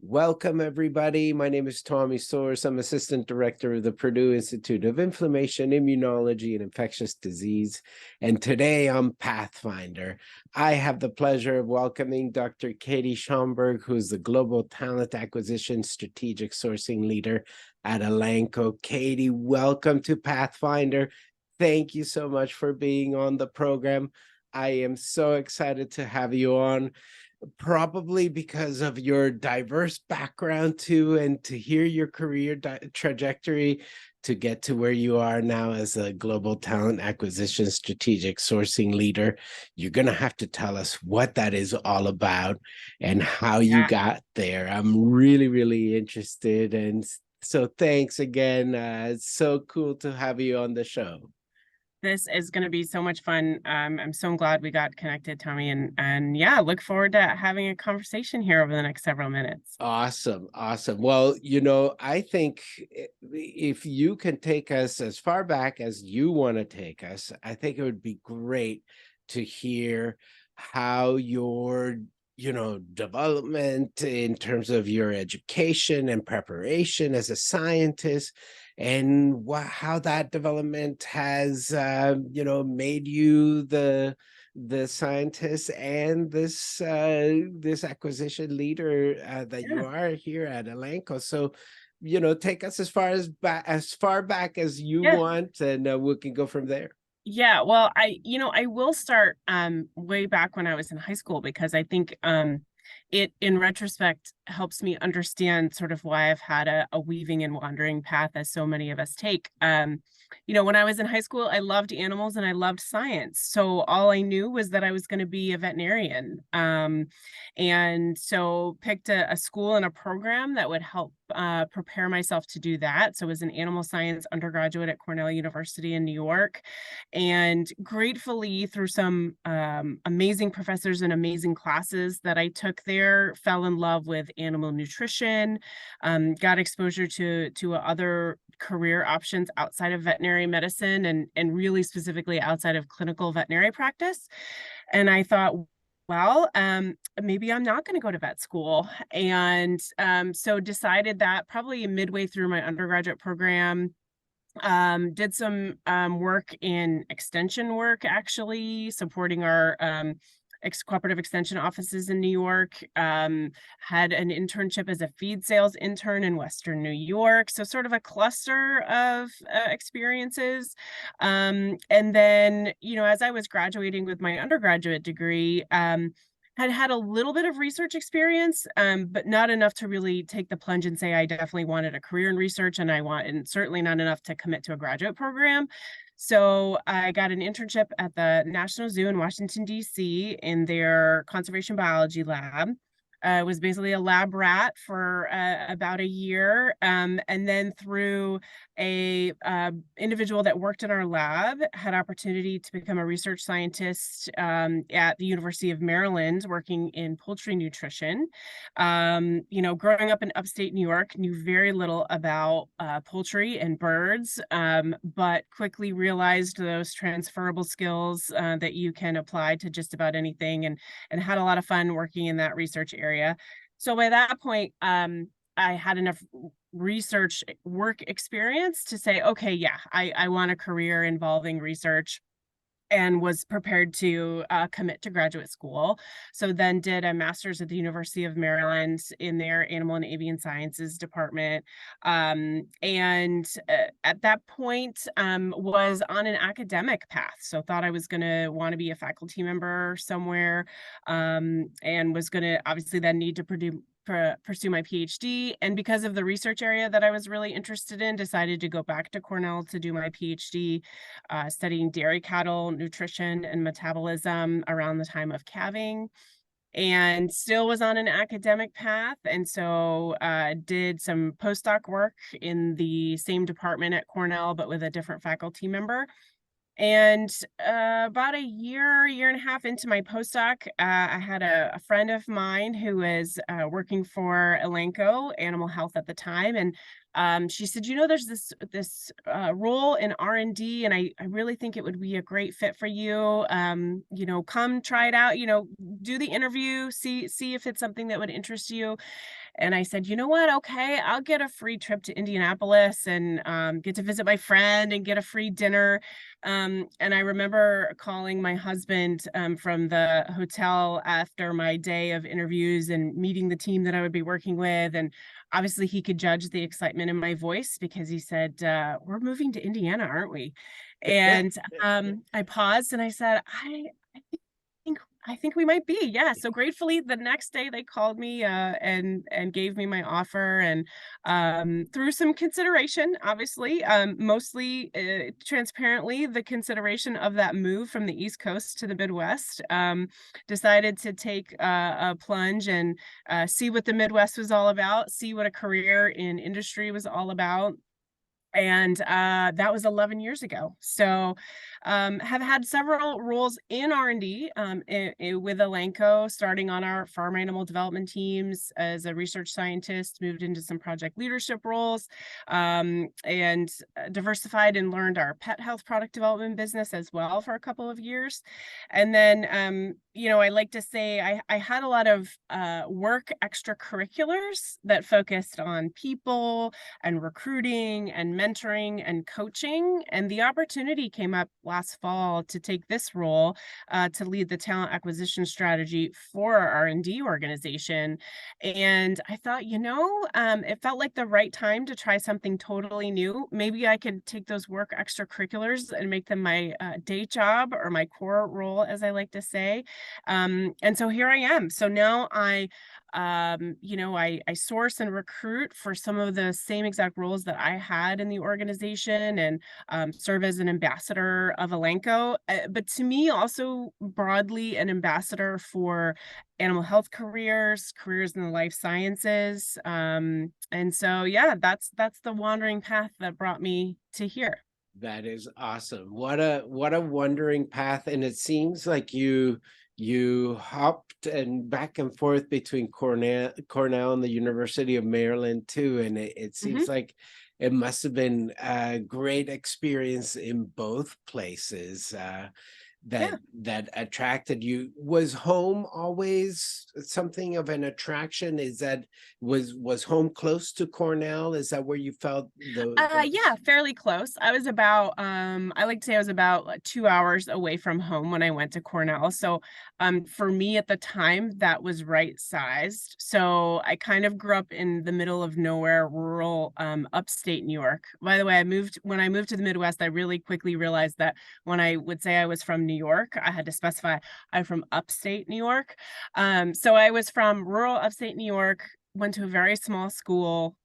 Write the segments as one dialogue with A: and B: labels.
A: Welcome, everybody. My name is Tommy Source. I'm Assistant Director of the Purdue Institute of Inflammation, Immunology, and Infectious Disease. And today I'm Pathfinder. I have the pleasure of welcoming Dr. Katie Schoenberg, who's the Global Talent Acquisition Strategic Sourcing Leader at Elanco. Katie, welcome to Pathfinder. Thank you so much for being on the program. I am so excited to have you on. Probably because of your diverse background too, and to hear your career trajectory to get to where you are now as a global talent acquisition strategic sourcing leader. You're going to have to tell us what that is all about and how you got there. I'm really interested. And so thanks again. It's so cool to have you on the show.
B: This is going to be so much fun. I'm so glad we got connected, Tommy, and yeah, look forward to having a conversation here over the next several minutes.
A: Awesome. Well, I think if you can take us as far back as you want to take us, I think it would be great to hear how your development in terms of your education and preparation as a scientist, and how that development has made you the scientist and this acquisition leader that you are here at Elanco. So take us as far back as you want, and we can go from there.
B: Yeah, well, I will start way back when I was in high school, because I think it, in retrospect, helps me understand sort of why I've had a weaving and wandering path, as so many of us take. When I was in high school, I loved animals and I loved science. So all I knew was that I was going to be a veterinarian. And so picked a school and a program that would help prepare myself to do that. So I was an animal science undergraduate at Cornell University in New York. And gratefully, through some amazing professors and amazing classes that I took there, fell in love with animal nutrition, got exposure to other career options outside of veterinary medicine, and really specifically outside of clinical veterinary practice. And I thought, well, maybe I'm not going to go to vet school. And so decided that probably midway through my undergraduate program. Did some work in extension work, actually supporting our cooperative extension offices in New York. Had an internship as a feed sales intern in Western New York. So sort of a cluster of experiences. And then, as I was graduating with my undergraduate degree, had a little bit of research experience, but not enough to really take the plunge and say I definitely wanted a career in research, and certainly not enough to commit to a graduate program. So I got an internship at the National Zoo in Washington, D.C. in their conservation biology lab. Was basically a lab rat for about a year, and then through a individual that worked in our lab, had opportunity to become a research scientist at the University of Maryland, working in poultry nutrition. Growing up in upstate New York, knew very little about poultry and birds, but quickly realized those transferable skills that you can apply to just about anything, and had a lot of fun working in that research area. So by that point, I had enough research work experience to say, okay, yeah, I want a career involving research, and was prepared to commit to graduate school. So then did a master's at the University of Maryland in their Animal and Avian Sciences department. And at that point, was on an academic path. So thought I was going to want to be a faculty member somewhere, and was going to obviously then need to pursue my PhD. And because of the research area that I was really interested in, decided to go back to Cornell to do my PhD, studying dairy cattle nutrition and metabolism around the time of calving, and still was on an academic path. And so did some postdoc work in the same department at Cornell, but with a different faculty member. And about a year and a half into my postdoc, I had a friend of mine who was working for Elanco Animal Health at the time, and she said, there's this role in R&D, and I really think it would be a great fit for you. Come try it out. Do the interview, see if it's something that would interest you. And I said, you know what? Okay, I'll get a free trip to Indianapolis and get to visit my friend and get a free dinner. And I remember calling my husband from the hotel after my day of interviews and meeting the team that I would be working with. And obviously, he could judge the excitement in my voice because he said, we're moving to Indiana, aren't we? And I paused and I said, think I think we might be. Yeah. So gratefully the next day they called me and gave me my offer, and through some consideration, obviously, mostly transparently, the consideration of that move from the East Coast to the Midwest, decided to take a plunge and see what the Midwest was all about, see what a career in industry was all about. And that was 11 years ago. So have had several roles in R&D with Elanco, starting on our farm animal development teams as a research scientist, moved into some project leadership roles, and diversified and learned our pet health product development business as well for a couple of years. And then, I like to say I had a lot of work extracurriculars that focused on people and recruiting and mentoring and coaching. And the opportunity came up last fall to take this role to lead the talent acquisition strategy for our R&D organization. And I thought, it felt like the right time to try something totally new. Maybe I could take those work extracurriculars and make them my day job or my core role, as I like to say. And so here I am. So now I source and recruit for some of the same exact roles that I had in the organization, and serve as an ambassador of Elanco, but to me also broadly an ambassador for animal health careers in the life sciences. And so, yeah, that's the wandering path that brought me to here.
A: That is awesome. What a wandering path. And it seems like you hopped and back and forth between Cornell and the University of Maryland too. And it seems like it must have been a great experience in both places. That attracted you. Was home always something of an attraction? Was home close to Cornell? Is that where you felt
B: yeah, fairly close. I was about I like to say I was about 2 hours away from home when I went to Cornell. So for me at the time, that was right sized. So I kind of grew up in the middle of nowhere, rural upstate New York. By the way, when I moved to the Midwest, I really quickly realized that when I would say I was from New York, I had to specify I'm from upstate New York. So I was from rural upstate New York, went to a very small school.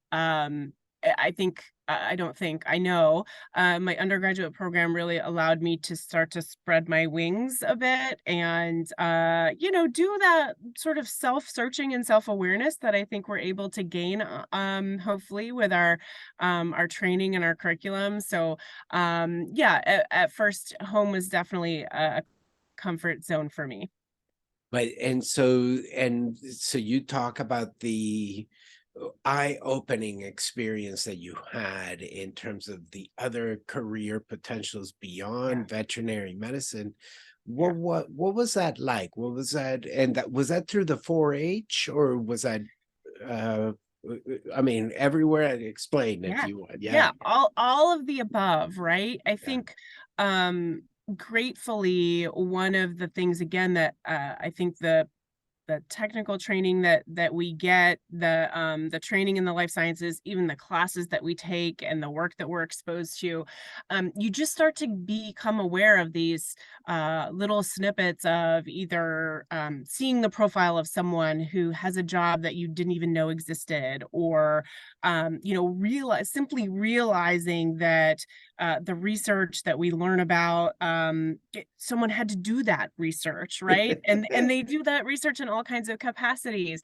B: I don't think, I know, my undergraduate program really allowed me to start to spread my wings a bit and, do that sort of self-searching and self-awareness that I think we're able to gain, hopefully with our training and our curriculum. So, yeah, at first, home was definitely a comfort zone for me.
A: But and so you talk about the eye-opening experience that you had in terms of the other career potentials
B: Yeah,
A: beyond veterinary medicine.
B: yeah.
A: What was that like? What was that? And that was that through the 4-H, or was that uh I mean everywhere? Explain if
B: Yeah.
A: you want. Yeah.
B: Yeah, all of the above, right? I
A: Yeah.
B: think gratefully one of the things again that I think the technical training that we get, the training in the life sciences, even the classes that we take and the work that we're exposed to, you just start to become aware of these little snippets of either seeing the profile of someone who has a job that you didn't even know existed, or simply realizing that the research that we learn about, someone had to do that research, right? And they do that research in all kinds of capacities.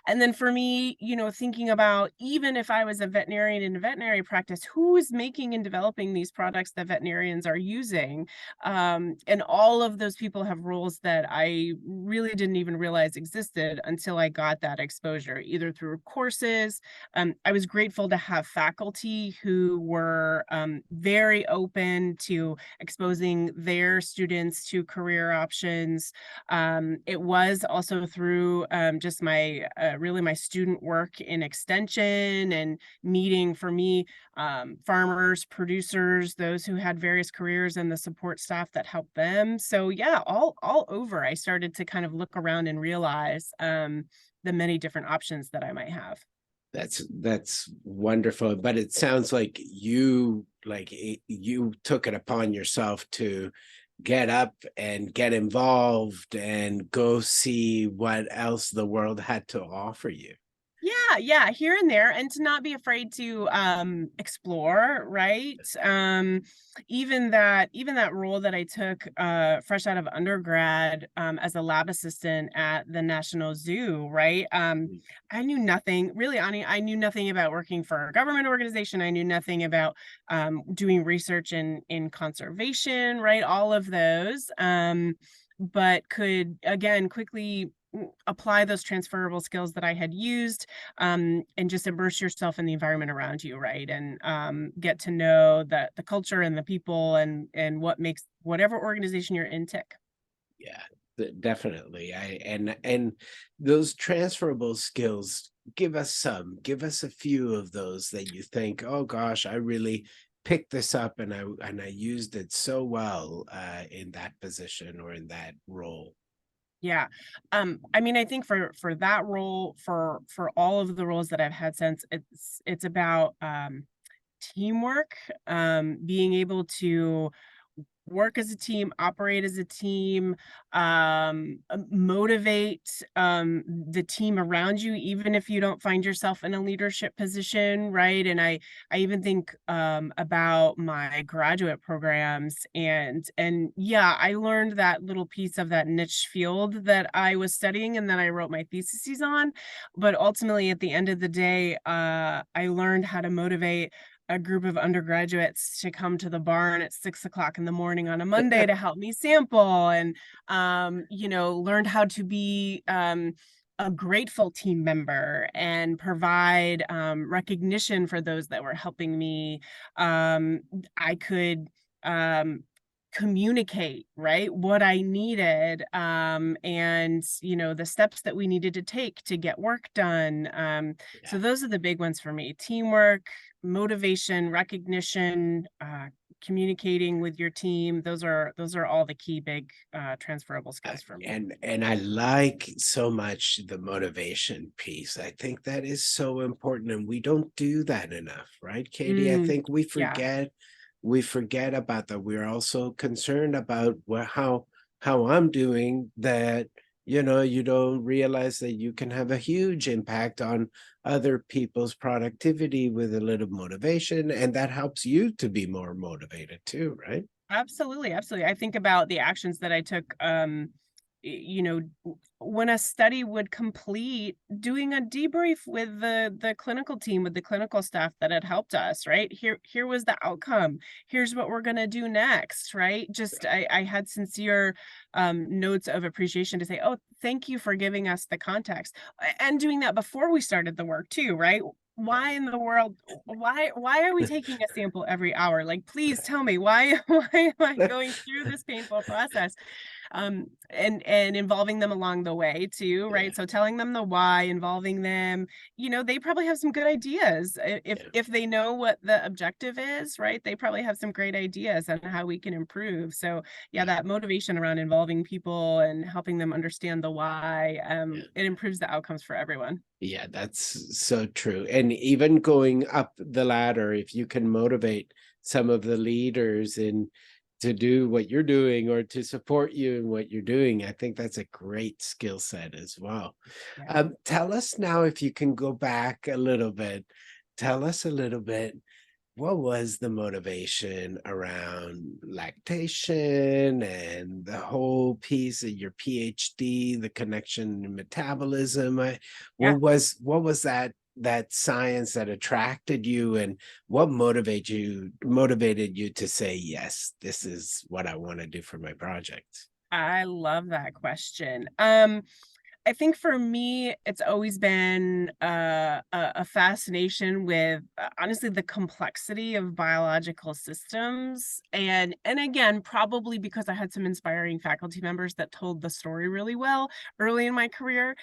B: And then for me, thinking about, even if I was a veterinarian in a veterinary practice, who is making and developing these products that veterinarians are using? And all of those people have roles that I really didn't even realize existed until I got that exposure, either through courses. I was grateful to have faculty who were very open to exposing their students to career options. It was also through just my really my student work in extension and meeting, for me, farmers, producers, those who had various careers, and the support staff that helped them. So yeah, all over, I started to kind of look around and realize the many different options that I might have.
A: That's wonderful. But it sounds like you took it upon yourself to get up and get involved and go see what else the world had to offer you.
B: Yeah, here and there, and to not be afraid to explore, right? Even that role that I took fresh out of undergrad as a lab assistant at the National Zoo, right? I knew nothing, really, Ani, I knew nothing about working for a government organization. I knew nothing about doing research in conservation, right? All of those. But could again quickly apply those transferable skills that I had used, and just immerse yourself in the environment around you, right? And get to know the culture and the people, and what makes whatever organization you're in tick.
A: Yeah, definitely. And those transferable skills, give us a few of those that you think, oh gosh, I really picked this up and I used it so well in that position or in that role.
B: Yeah. I mean, I think for that role, for all of the roles that I've had since, it's about teamwork, being able to work as a team, operate as a team, motivate the team around you, even if you don't find yourself in a leadership position, right? And I even think about my graduate programs, and yeah, I learned that little piece of that niche field that I was studying and that I wrote my theses on. But ultimately, at the end of the day, I learned how to motivate a group of undergraduates to come to the barn at 6 o'clock in the morning on a Monday to help me sample, and learned how to be a grateful team member and provide recognition for those that were helping me. I could communicate, right, what I needed, and the steps that we needed to take to get work done. So
A: Yeah.
B: those are the big ones for me: teamwork, motivation, recognition, communicating with your team. Those are all the key big transferable skills for me.
A: And I like so much the motivation piece. I think that is so important, and we don't do that enough, right, Katie? I
B: Mm,
A: think
B: yeah,
A: we forget about that. We're also concerned about how I'm doing that. You don't realize that you can have a huge impact on other people's productivity with a little motivation, and that helps you to be more motivated too, right?
B: absolutely, absolutely. I think about the actions that I took, when a study would complete, doing a debrief with the clinical team, with the clinical staff that had helped us, right? Here was the outcome. Here's what we're gonna do next, right? Just I had sincere notes of appreciation to say, oh, thank you for giving us the context. And doing that before we started the work too, right? Why in the world, why are we taking a sample every hour? Like, please tell me why why am I going through this painful process? And involving them along the way too,
A: Yeah,
B: right? So telling them the why, involving them, they probably have some good ideas. If
A: yeah,
B: if they know what the objective is, right? They probably have some great ideas on how we can improve. So yeah,
A: yeah,
B: that motivation around involving people and helping them understand the why,
A: yeah.
B: it improves the outcomes for everyone.
A: Yeah, that's so true. And even going up the ladder, if you can motivate some of the leaders in to do what you're doing or to support you in what you're doing, I think that's a great skill set as well.
B: Yeah.
A: Tell us now, if you can go back a little bit, tell us a little bit, what was the motivation around lactation and the whole piece of your PhD, the connection in metabolism?
B: Yeah.
A: What was that science that attracted you, and what motivated you to say, yes, this is what I want to do for my project?
B: I love that question. I think for me, it's always been a fascination with honestly the complexity of biological systems, and again, probably because I had some inspiring faculty members that told the story really well early in my career.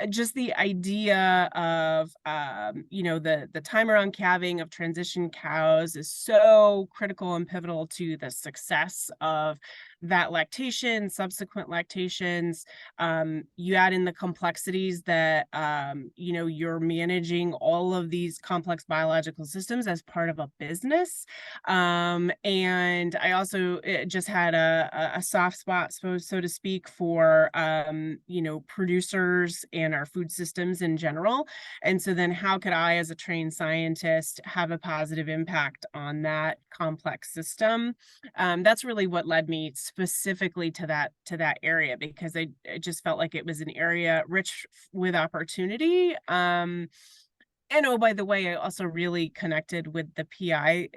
B: Just the idea of the time around calving of transition cows is so critical and pivotal to the success of that lactation, subsequent lactations. You add in the complexities that you're managing all of these complex biological systems as part of a business. And I also just had a soft spot, so to speak, for producers and our food systems in general. And so then how could I, as a trained scientist, have a positive impact on that complex system? That's really what led me specifically to that area, because I just felt like it was an area rich with opportunity. And oh, by the way, I also really connected with the PI,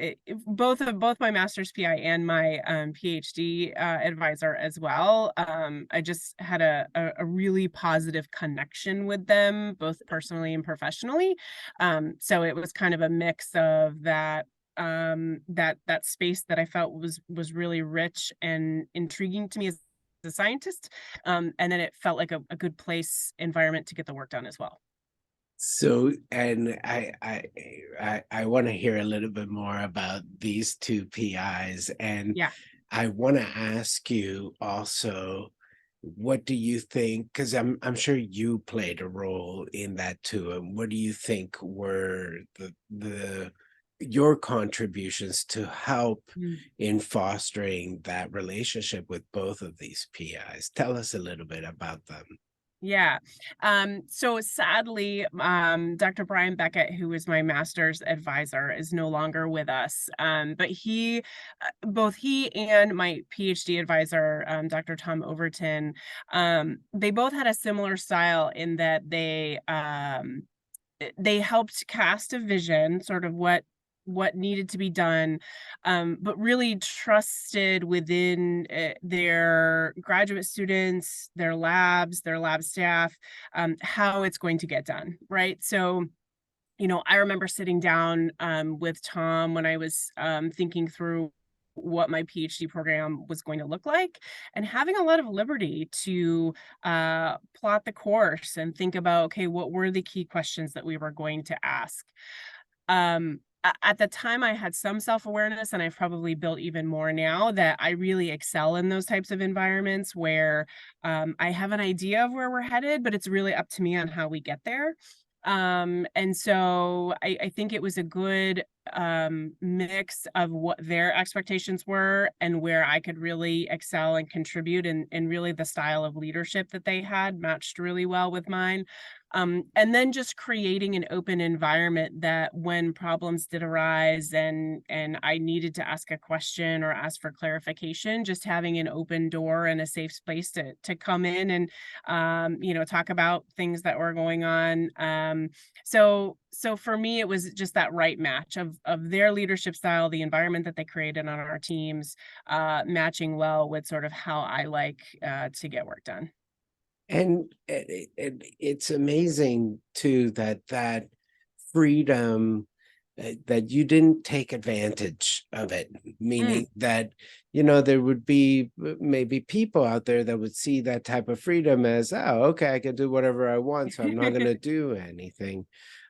B: both my master's PI and my PhD advisor as well. I just had a really positive connection with them, both personally and professionally. So it was kind of a mix of that space that I felt was really rich and intriguing to me as a scientist. And then it felt like a good environment to get the work done as well.
A: So, and I want to hear a little bit more about these two PIs, and
B: Yeah.
A: I want to ask you also, what do you think? Because I'm sure you played a role in that too. And what do you think were the your contributions to help
B: Mm.
A: in fostering that relationship with both of these PIs? Tell us a little bit about them.
B: Yeah. So sadly, Dr. Brian Beckett, who was my master's advisor, is no longer with us. But both he and my PhD advisor, Dr. Tom Overton, they both had a similar style in that they helped cast a vision, sort of what needed to be done, but really trusted within their graduate students, their lab staff, how it's going to get done, right? So, I remember sitting down with Tom when I was thinking through what my PhD program was going to look like, and having a lot of liberty to plot the course and think about, okay, what were the key questions that we were going to ask? At the time, I had some self-awareness, and I've probably built even more now, that I really excel in those types of environments where I have an idea of where we're headed, but it's really up to me on how we get there. And so I think it was a good mix of what their expectations were and where I could really excel and contribute, and really the style of leadership that they had matched really well with mine. And then just creating an open environment that when problems did arise and I needed to ask a question or ask for clarification, just having an open door and a safe space to come in and talk about things that were going on. So for me, it was just that right match of their leadership style, the environment that they created on our teams, matching well with sort of how I like to get work done.
A: And it's amazing too that freedom, that you didn't take advantage of it,
B: Mm.
A: meaning that, there would be maybe people out there that would see that type of freedom as, oh, okay, I can do whatever I want, so I'm not going to do anything.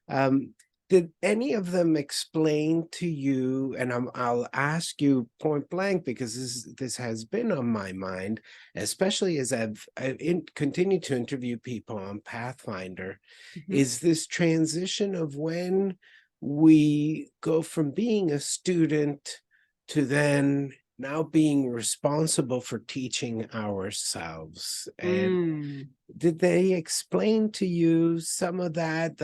A: Um, did any of them explain to you, and I'll ask you point blank because this has been on my mind, especially as I've continued to interview people on Pathfinder,
B: Mhm.
A: is this transition of when we go from being a student to then now being responsible for teaching ourselves. And
B: Mm.
A: did they explain to you some of that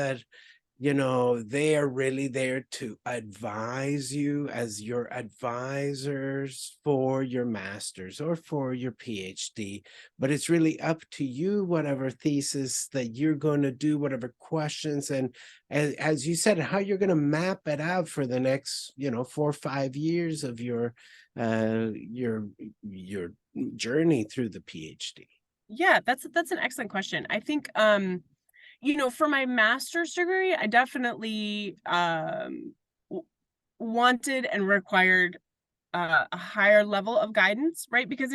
A: they are really there to advise you as your advisors for your master's or for your PhD, but it's really up to you, whatever thesis that you're going to do, whatever questions, and as you said, how you're going to map it out for the next, 4 or 5 years of your journey through the PhD.
B: Yeah, that's an excellent question. I think for my master's degree, I definitely wanted and required a higher level of guidance, right? Because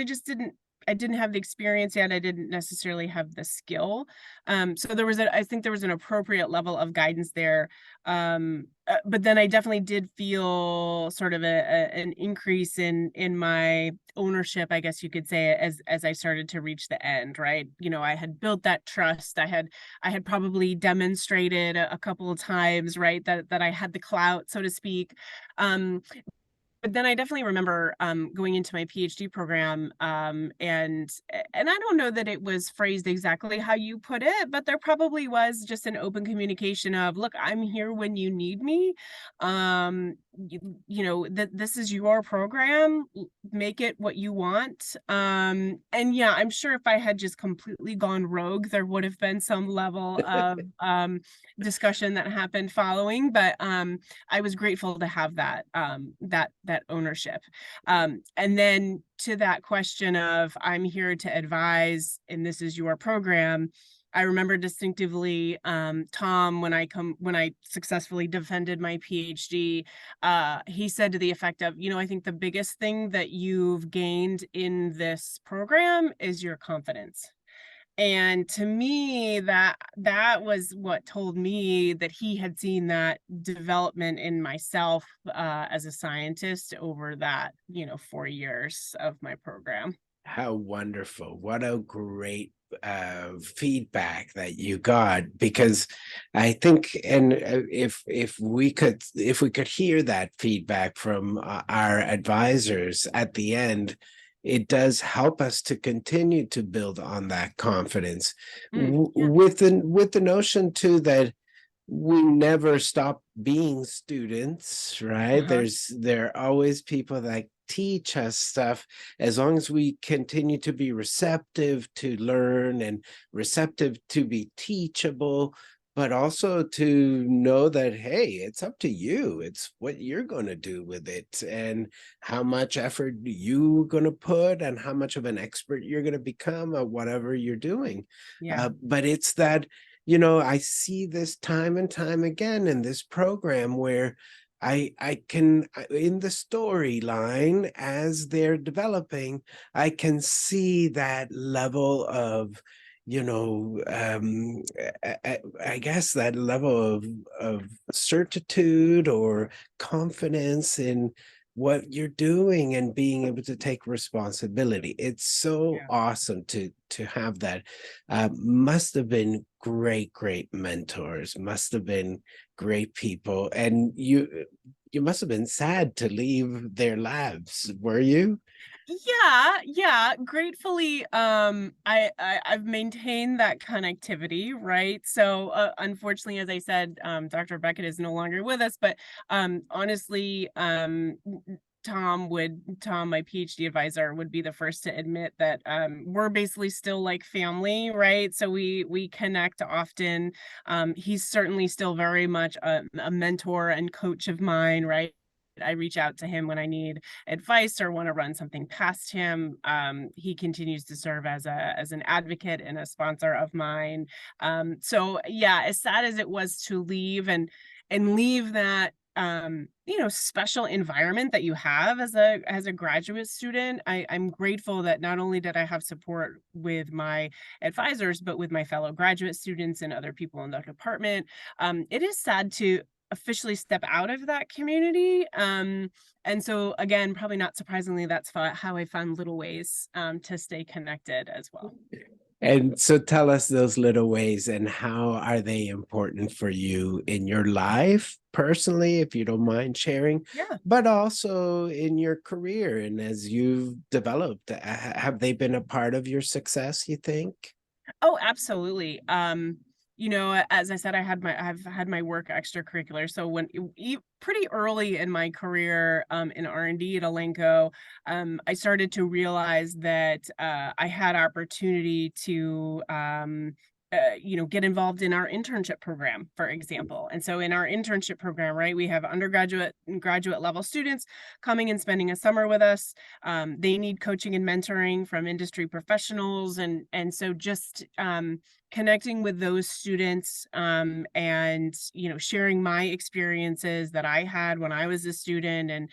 B: I didn't have the experience yet. I didn't necessarily have the skill. So I think there was an appropriate level of guidance there. But then I definitely did feel sort of an increase in my ownership, I guess you could say, as I started to reach the end, right? I had built that trust. I had probably demonstrated a couple of times, right, that I had the clout, so to speak. Um, but then I definitely remember going into my PhD program, and I don't know that it was phrased exactly how you put it, but there probably was just an open communication of, look, I'm here when you need me. That this is your program, make it what you want. And yeah, I'm sure if I had just completely gone rogue, there would have been some level of discussion that happened following, but I was grateful to have that ownership. And then to that question of, I'm here to advise and this is your program. I remember distinctively, Tom, when I successfully defended my PhD, he said to the effect of, I think the biggest thing that you've gained in this program is your confidence. And to me, that was what told me that he had seen that development in myself as a scientist over that 4 years of my program.
A: How wonderful. What a great feedback that you got, because I think, and if we could hear that feedback from our advisors at the end, it does help us to continue to build on that confidence,
B: Yeah,
A: with the notion too that we never stop being students, right?
B: uh-huh,
A: There are always people that teach us stuff, as long as we continue to be receptive to learn and receptive to be teachable, but also to know that, hey, it's up to you. It's what you're going to do with it, and how much effort you going to put, and how much of an expert you're going to become at whatever you're doing.
B: yeah,
A: But it's that, I see this time and time again in this program where I can, in the storyline as they're developing, I can see that level of, I guess that level of certitude or confidence in what you're doing and being able to take responsibility. It's so
B: yeah.
A: awesome to have that. Must have been great mentors, must have been great people. And you must have been sad to leave their labs, were you?
B: Yeah, gratefully, I've maintained that connectivity, right? So unfortunately, as I said, Dr. Beckett is no longer with us, but honestly, Tom, my PhD advisor, would be the first to admit that we're basically still like family, right? So we connect often. He's certainly still very much a mentor and coach of mine, right? I reach out to him when I need advice or want to run something past him. He continues to serve as an advocate and a sponsor of mine. So yeah, as sad as it was to leave and leave that special environment that you have as a graduate student, I'm grateful that not only did I have support with my advisors, but with my fellow graduate students and other people in the department. It is sad to officially step out of that community. And so again, probably not surprisingly, that's how I found little ways to stay connected as well.
A: And so tell us those little ways, and how are they important for you in your life personally, if you don't mind sharing,
B: Yeah.
A: but also in your career and as you've developed. Have they been a part of your success, you think?
B: Oh, absolutely. As I said, I've had my work extracurricular. So pretty early in my career in R&D at Elanco, I started to realize that I had opportunity to get involved in our internship program, for example. And so in our internship program, right, we have undergraduate and graduate level students coming and spending a summer with us. They need coaching and mentoring from industry professionals. And so just connecting with those students, and, sharing my experiences that I had when I was a student, and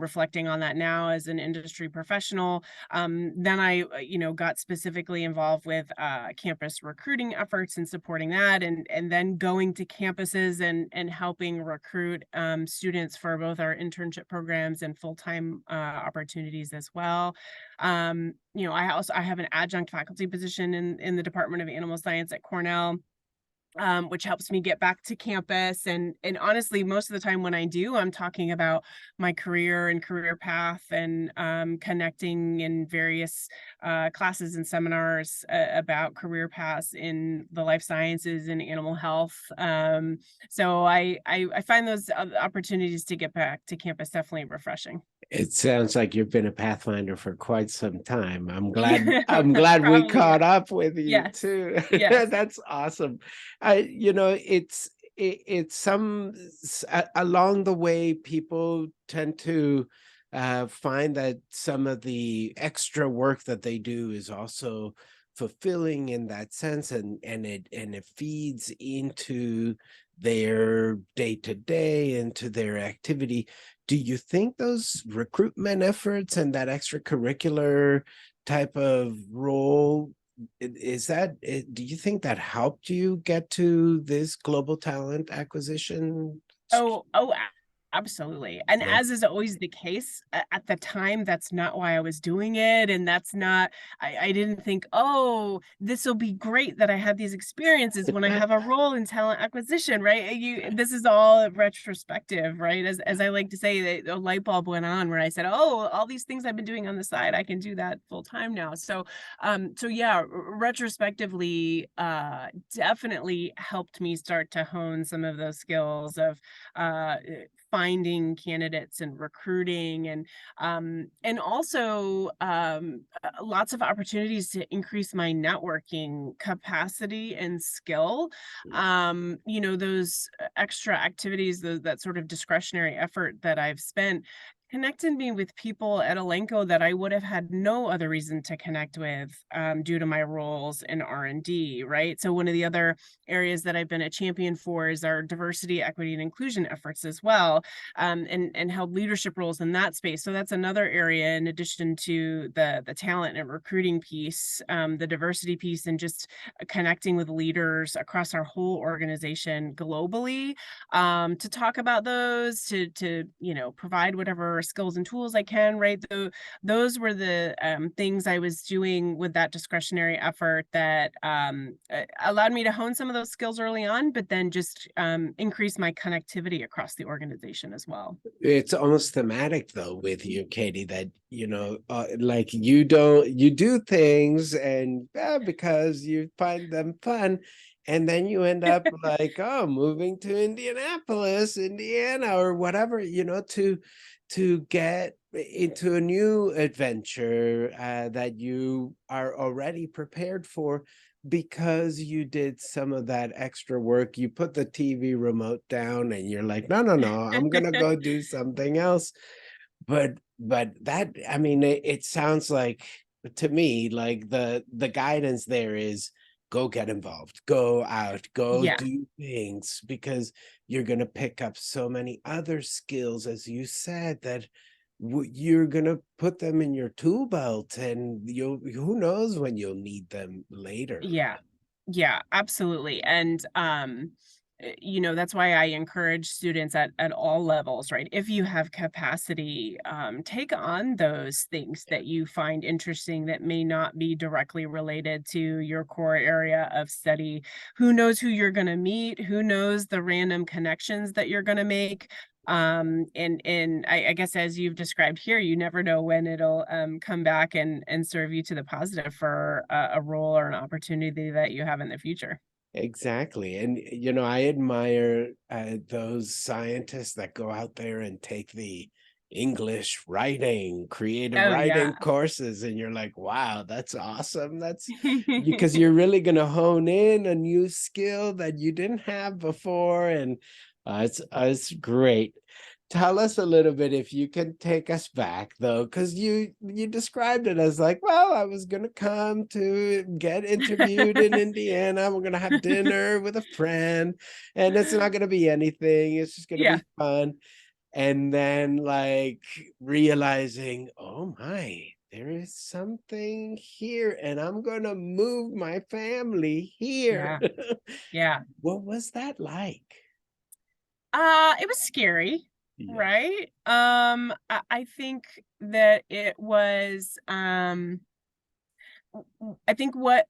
B: reflecting on that now as an industry professional. Then I, got specifically involved with campus recruiting efforts and supporting that, and then going to campuses and helping recruit students for both our internship programs and full-time opportunities as well. I have an adjunct faculty position in the Department of Animal Science at Cornell, which helps me get back to campus. And honestly, most of the time when I do, I'm talking about my career and career path, and connecting in various classes and seminars about career paths in the life sciences and animal health. So I find those opportunities to get back to campus definitely refreshing.
A: It sounds like you've been a Pathfinder for quite some time. I'm glad we
B: Probably,
A: caught
B: yeah.
A: up with you
B: Yes.
A: too.
B: Yes.
A: That's awesome. It's along the way people tend to find that some of the extra work that they do is also fulfilling in that sense, and it feeds into their day-to-day, into their activity. Do you think those recruitment efforts and that extracurricular type of role, do you think that helped you get to this global talent acquisition?
B: Oh, absolutely. And
A: Yeah.
B: as is always the case, at the time, that's not why I was doing it. And that's not, I didn't think, oh, this will be great that I had these experiences when I have a role in talent acquisition, right? This is all retrospective, right? As I like to say, the light bulb went on where I said, oh, all these things I've been doing on the side, I can do that full time now. So yeah, retrospectively, definitely helped me start to hone some of those skills of finding candidates and recruiting, and also lots of opportunities to increase my networking capacity and skill. Those extra activities, that sort of discretionary effort that I've spent connected me with people at Elanco that I would have had no other reason to connect with, due to my roles in R&D, right? So one of the other areas that I've been a champion for is our diversity, equity, and inclusion efforts as well, and held leadership roles in that space. So that's another area, in addition to the talent and recruiting piece, the diversity piece, and just connecting with leaders across our whole organization globally, to talk about those, to provide whatever skills and tools I can, right? Those were the things I was doing with that discretionary effort that allowed me to hone some of those skills early on, but then just increase my connectivity across the organization as well.
A: It's almost thematic though with you, Katie, that like you do things and because you find them fun, and then you end up like, oh, moving to Indianapolis, Indiana, or whatever, to get into a new adventure that you are already prepared for, because you did some of that extra work. You put the TV remote down and you're like, no, no, no, I'm gonna go do something else. But that, I mean, it sounds like to me like the guidance there is go get involved, go out, go
B: Yeah.
A: do things, because you're gonna pick up so many other skills, as you said, that you're gonna put them in your tool belt, and who knows when you'll need them later.
B: Yeah. Yeah, absolutely. And that's why I encourage students at all levels, right? If you have capacity, take on those things that you find interesting that may not be directly related to your core area of study. Who knows who you're going to meet? Who knows the random connections that you're going to make? And I guess, as you've described here, you never know when it'll come back and serve you to the positive for a role or an opportunity that you have in the future.
A: Exactly. And, I admire those scientists that go out there and take the English writing, creative
B: Oh
A: writing
B: yeah.
A: courses, and you're like, wow, that's awesome. That's because you're really going to hone in a new skill that you didn't have before. And it's great. Tell us a little bit, if you can take us back though, because you described it as like, well, I was gonna come to get interviewed in Indiana. We're gonna have dinner with a friend, and it's not gonna be anything. It's just gonna
B: Yeah.
A: be fun. And then like realizing, oh my, there is something here, and I'm gonna move my family here.
B: Yeah. Yeah.
A: What was that like?
B: It was scary,
A: Yeah.
B: right? I think that it was, I think what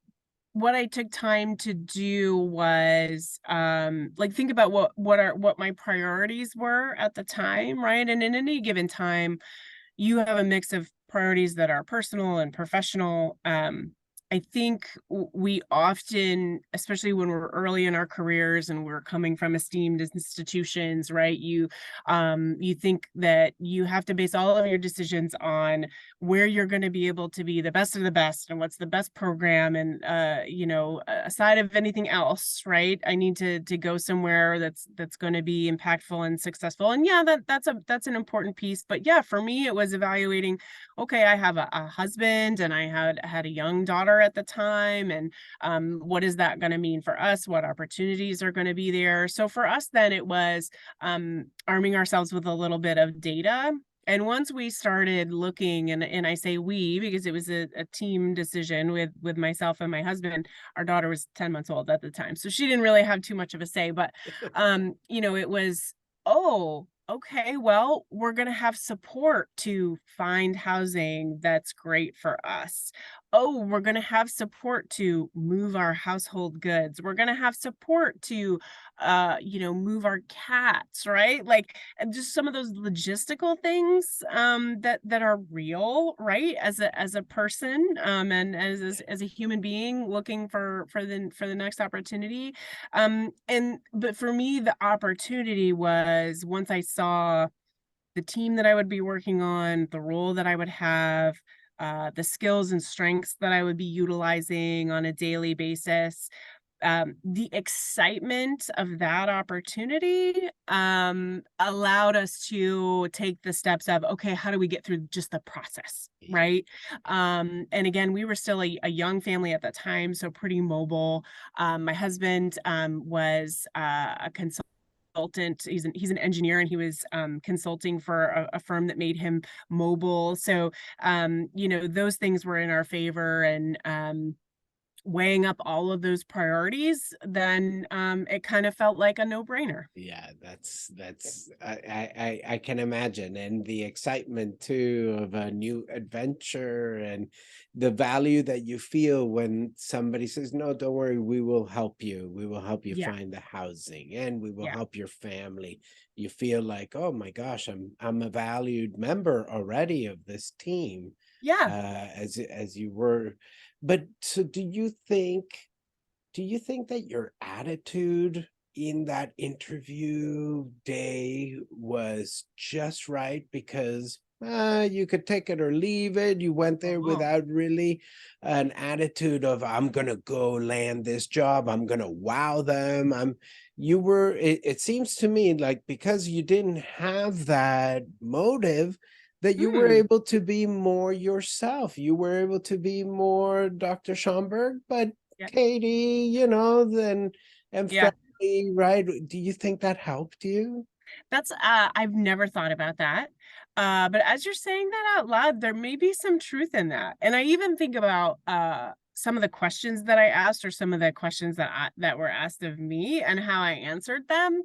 B: I took time to do was, like, think about what my priorities were at the time, right? And in any given time, you have a mix of priorities that are personal and professional. I think we often, especially when we're early in our careers and we're coming from esteemed institutions, right? You think that you have to base all of your decisions on where you're going to be able to be the best of the best and what's the best program, and aside of anything else, right? I need to go somewhere that's going to be impactful and successful. And yeah, that's an important piece. But yeah, for me, it was evaluating, okay, I have a husband and I had a young daughter at the time, and what is that going to mean for us? What opportunities are going to be there? So for us, then it was arming ourselves with a little bit of data. And once we started looking, and I say we because it was a team decision with myself and my husband. Our daughter was 10 months old at the time, so she didn't really have too much of a say. But it was, oh, okay, well, we're going to have support to find housing that's great for us. Oh, we're going to have support to move our household goods. We're going to have support to, move our cats, right? Like, and just some of those logistical things, that are real, right? As a person, and as a human being looking for the next opportunity. But for me, the opportunity was once I saw the team that I would be working on, the role that I would have, the skills and strengths that I would be utilizing on a daily basis. The excitement of that opportunity allowed us to take the steps of, okay, how do we get through just the process,
A: Yeah.
B: right? And again, we were still a young family at the time, so pretty mobile. My husband was a consultant. He's an engineer, and he was consulting for a firm that made him mobile. So those things were in our favor, and weighing up all of those priorities, then it kind of felt like a no-brainer.
A: Yeah, that's I can imagine, and the excitement too of a new adventure, and the value that you feel when somebody says, "No, don't worry, we will help you. We will help you
B: Yeah,
A: find the housing, and we will
B: yeah,
A: help your family." You feel like, "Oh my gosh, I'm a valued member already of this team,"
B: yeah.
A: as you were. But so, do you think that your attitude in that interview day was just right? Because you could take it or leave it. You went there
B: Oh,
A: without really an attitude of, I'm gonna go land this job, I'm gonna wow them. It seems to me like, because you didn't have that motive, that you were
B: hmm.
A: able to be more yourself. You were able to be more Dr. Schomburg, but
B: Yeah,
A: Katie, then and
B: yeah.
A: friendly, right? Do you think that helped you?
B: That's I've never thought about that. But as you're saying that out loud, there may be some truth in that. And I even think about some of the questions that I asked, or some of the questions that were asked of me, and how I answered them.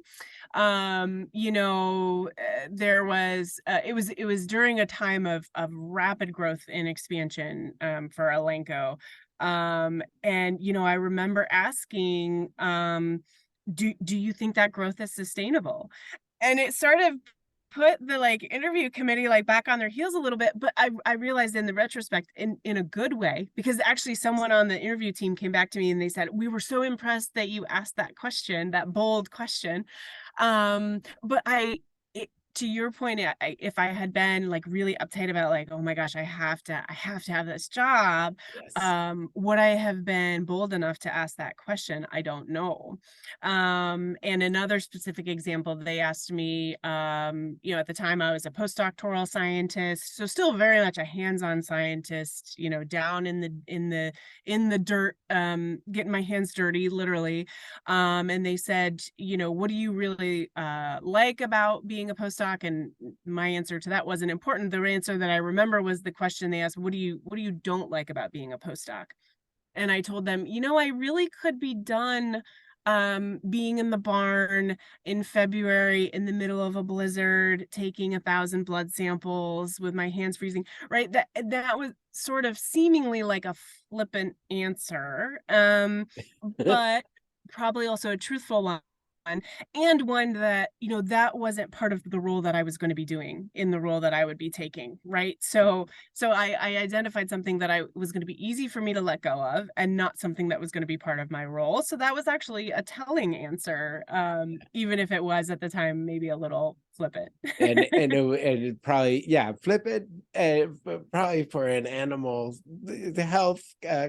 B: There was it was during a time of rapid growth and expansion for Elanco. And I remember asking, do you think that growth is sustainable? And it sort of put the interview committee back on their heels a little bit. But I realized in the retrospect, in a good way, because actually someone on the interview team came back to me and they said, we were so impressed that you asked that question, that bold question. But to your point, if I had been like really uptight about like, oh my gosh, I have to have this job,
A: Yes.
B: would I have been bold enough to ask that question? I don't know. And another specific example, they asked me, at the time I was a postdoctoral scientist, so still very much a hands-on scientist, down in the dirt, getting my hands dirty, literally. And they said, what do you really like about being a postdoc? And my answer to that wasn't important. The answer that I remember was the question they asked, what do you don't like about being a postdoc? And I told them, I really could be done being in the barn in February in the middle of a blizzard, taking 1,000 blood samples with my hands freezing, right? That was sort of seemingly like a flippant answer, but probably also a truthful one, and one that that wasn't part of the role that I was going to be doing in the role that I would be taking, right? So I identified something that I was going to be easy for me to let go of, and not something that was going to be part of my role. So that was actually a telling answer, even if it was at the time maybe a little flippant.
A: And it probably, yeah, flip it, probably for an animal the health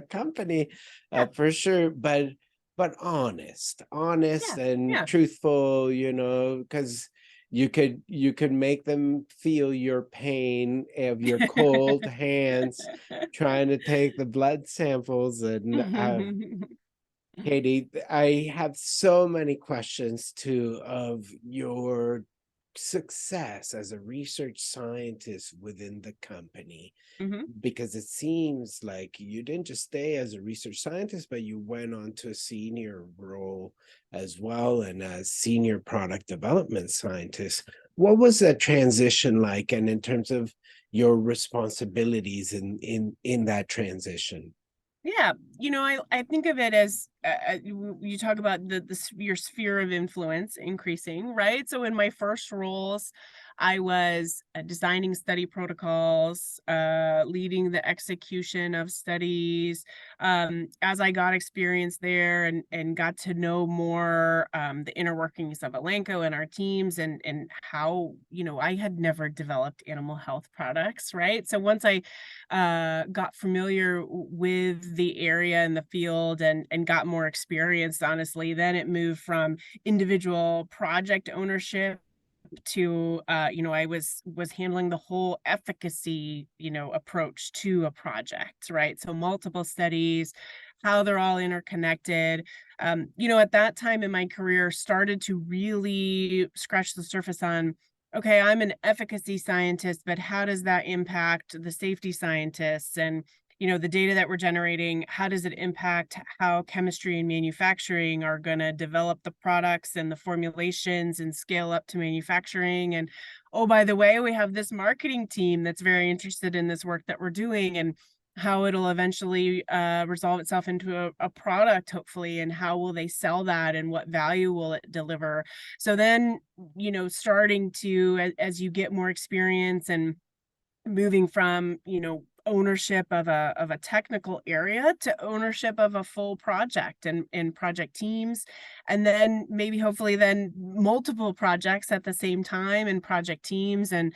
A: company,
B: Yeah,
A: for sure, but honest
B: yeah,
A: and
B: yeah.
A: truthful, because you could make them feel your pain of your cold hands trying to take the blood samples. And Katie, I have so many questions too of your success as a research scientist within the company,
B: Mhm.
A: because it seems like you didn't just stay as a research scientist, but you went on to a senior role as well, and as senior product development scientist. What was that transition like, and in terms of your responsibilities in that transition?
B: Yeah, I think of it as, you talk about your sphere of influence increasing, right? So in my first roles, I was designing study protocols, leading the execution of studies. As I got experience there and got to know more, the inner workings of Elanco and our teams, and how, I had never developed animal health products, right? So once I got familiar with the area and the field, and got more experience, honestly, then it moved from individual project ownership to, I was handling the whole efficacy, approach to a project, right? So multiple studies, how they're all interconnected. At that time in my career, started to really scratch the surface on, okay, I'm an efficacy scientist, but how does that impact the safety scientists? And the data that we're generating, how does it impact how chemistry and manufacturing are going to develop the products and the formulations and scale up to manufacturing? And oh, by the way, we have this marketing team that's very interested in this work that we're doing, and how it'll eventually resolve itself into a product, hopefully, and how will they sell that, and what value will it deliver? So then, starting to, as you get more experience, and moving from, ownership of a technical area to ownership of a full project, and project teams, and then maybe hopefully then multiple projects at the same time, and project teams. And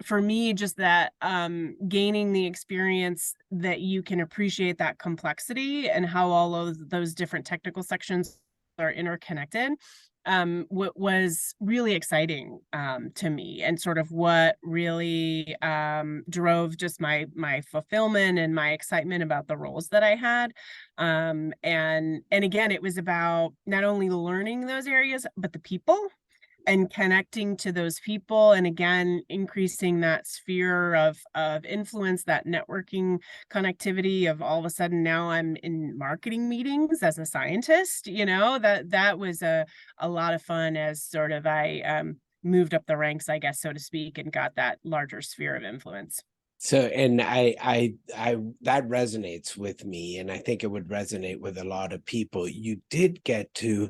B: for me, just that, gaining the experience that you can appreciate that complexity, and how all of those different technical sections are interconnected, what was really exciting, to me, and sort of what really drove just my fulfillment and my excitement about the roles that I had. And again, it was about not only learning those areas, but the people, and connecting to those people, and again increasing that sphere of influence, that networking connectivity, of all of a sudden now I'm in marketing meetings as a scientist. That was a lot of fun, as sort of I moved up the ranks, I guess, so to speak, and got that larger sphere of influence.
A: So, and I that resonates with me, and I think it would resonate with a lot of people. You did get to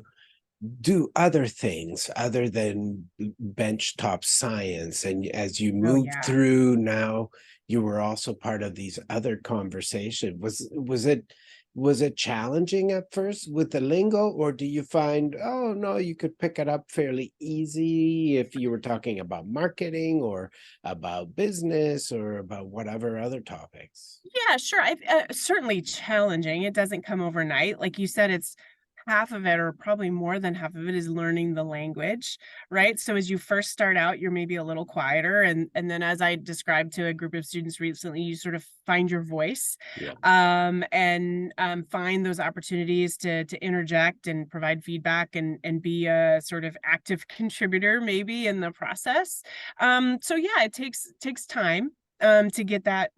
A: do other things other than benchtop science, and as you
B: Oh
A: move
B: yeah.
A: through now, you were also part of these other conversations. Was it Was it challenging at first with the lingo, or do you find, oh no, you could pick it up fairly easy if you were talking about marketing or about business or about whatever other topics?
B: Yeah, sure. Certainly challenging. It doesn't come overnight. Like you said, it's half of it, or probably more than half of it, is learning the language, right? So as you first start out, you're maybe a little quieter, and then, as I described to a group of students recently, you sort of find your voice,
A: Yeah.
B: and find those opportunities to interject and provide feedback, and be a sort of active contributor maybe in the process. So yeah, it takes time to get that